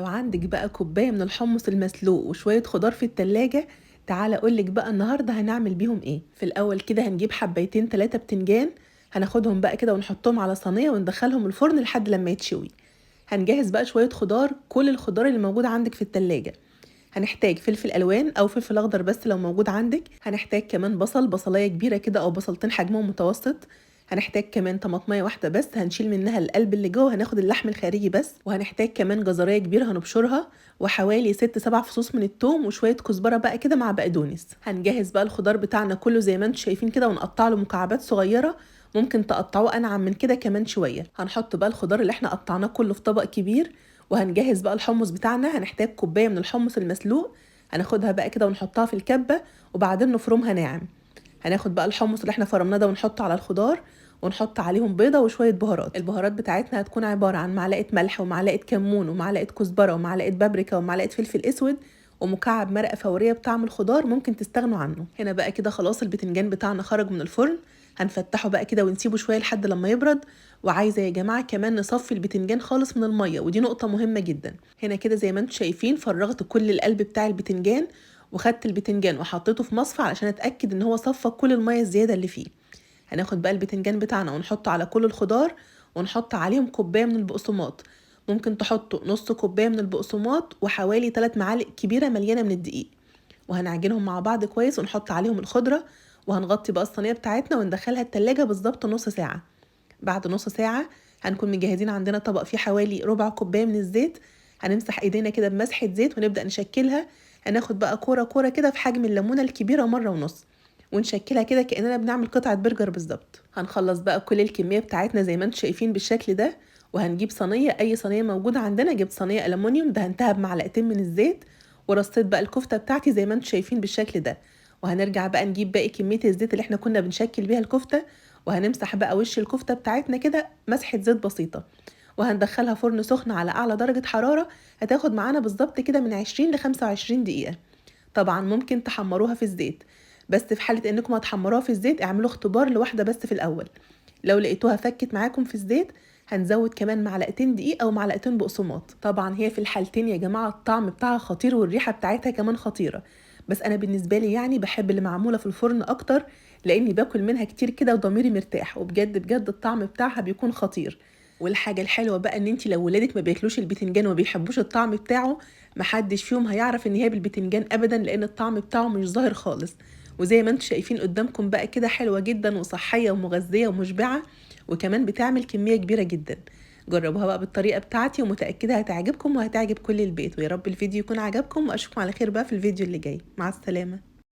لو عندك بقى كوباية من الحمص المسلوق وشوية خضار في التلاجة، تعالى اقولك بقى النهاردة هنعمل بيهم ايه. في الاول كده هنجيب حبايتين 3 بتنجان، هناخدهم بقى كده ونحطهم على صينية وندخلهم الفرن لحد لما يتشوي. هنجهز بقى شوية خضار، كل الخضار اللي موجود عندك في التلاجة. هنحتاج فلفل الوان او فلفل اخضر بس لو موجود عندك، هنحتاج كمان بصلايه كبيره كده او بصلتين حجمهم متوسط، هنحتاج كمان طماطميه واحده بس هنشيل منها القلب اللي جوه، هناخد اللحم الخارجي بس، وهنحتاج كمان جزريه كبيره هنبشرها، وحوالي 6 7 فصوص من الثوم، وشويه كزبره بقى كده مع بقدونس. هنجهز بقى الخضار بتاعنا كله زي ما انتم شايفين كده ونقطع له مكعبات صغيره، ممكن تقطعوه انعم من كده كمان شويه. هنحط بقى الخضار اللي احنا قطعناه كله في طبق كبير، وهنجهز بقى الحمص بتاعنا. هنحتاج كوبايه من الحمص المسلوق، هناخدها بقى كده ونحطها في الكبه وبعدين نفرمها ناعم. هناخد بقى الحمص اللي احنا فرمناه ده ونحطه على الخضار، ونحط عليهم بيضه وشويه بهارات. البهارات بتاعتنا هتكون عباره عن معلقه ملح ومعلقه كمون ومعلقه كزبره ومعلقه بابريكا ومعلقه فلفل اسود ومكعب مرقه فوريه بطعم الخضار، ممكن تستغنوا عنه. هنا بقى كده خلاص البتنجان بتاعنا خرج من الفرن، هنفتحه بقى كده ونسيبه شويه لحد لما يبرد. وعايزه يا جماعه كمان نصفي البتنجان خالص من الميه، ودي نقطه مهمه جدا. هنا كده زي ما انتم شايفين فرغت كل القلب بتاع البتنجان، وخدت البتنجان وحطيته في مصفى علشان اتاكد ان هو صفى كل الميه الزياده اللي فيه. هناخد بقى البتنجان بتاعنا ونحطه على كل الخضار، ونحط عليهم كوبايه من البقسماط. ممكن تحطوا نص كوبايه من البقسماط وحوالي 3 معالق كبيره مليانه من الدقيق، وهنعجنهم مع بعض كويس ونحط عليهم الخضره. وهنغطي بقى الصينيه بتاعتنا وندخلها التلاجة بالظبط نص ساعه. بعد نص ساعه هنكون مجهزين عندنا طبق فيه حوالي ربع كوبايه من الزيت، هنمسح ايدينا كده بمسحه زيت ونبدا نشكلها. هناخد بقى كوره كوره كده في حجم الليمونه الكبيره مره ونص، ونشكلها كده كأننا بنعمل قطعة برجر بالظبط. هنخلص بقى كل الكمية بتاعتنا زي ما انتم شايفين بالشكل ده، وهنجيب صينية، أي صينية موجودة عندنا. جبت صينية ألمونيوم دهنتها بمعلقتين من الزيت، ورصيت بقى الكفتة بتاعتي زي ما انتم شايفين بالشكل ده. وهنرجع بقى نجيب باقي كمية الزيت اللي احنا كنا بنشكل بيها الكفتة، وهنمسح بقى وش الكفتة بتاعتنا كده مسحة زيت بسيطة، وهندخلها فرن سخن على أعلى درجة حرارة. هتاخد معانا بالظبط كده من 20 ل 25 دقيقة. طبعا ممكن تحمروها في الزيت، بس في حالة انكم هتحمروها في الزيت اعملوا اختبار لواحدة بس في الاول. لو لقيتوها فكت معاكم في الزيت هنزود كمان معلقتين دقيق او معلقتين بقسماط. طبعا هي في الحالتين يا جماعة الطعم بتاعها خطير والريحة بتاعتها كمان خطيرة، بس انا بالنسبة لي يعني بحب اللي معمولة في الفرن اكتر، لاني باكل منها كتير كده وضميري مرتاح، وبجد بجد الطعم بتاعها بيكون خطير. والحاجة الحلوة بقى ان انتي لو ولادك ما بياكلوش البتنجان وما بيحبوش الطعم بتاعه، محدش فيهم هيعرف ان هي بالبتنجان ابدا، لان الطعم بتاعه مش ظاهر خالص. وزي ما انتم شايفين قدامكم بقى كده حلوة جدا وصحية ومغذية ومشبعة، وكمان بتعمل كمية كبيرة جدا. جربوها بقى بالطريقة بتاعتي ومتأكدة هتعجبكم وهتعجب كل البيت. ويا رب الفيديو يكون عجبكم، واشوفكم على خير بقى في الفيديو اللي جاي. مع السلامة.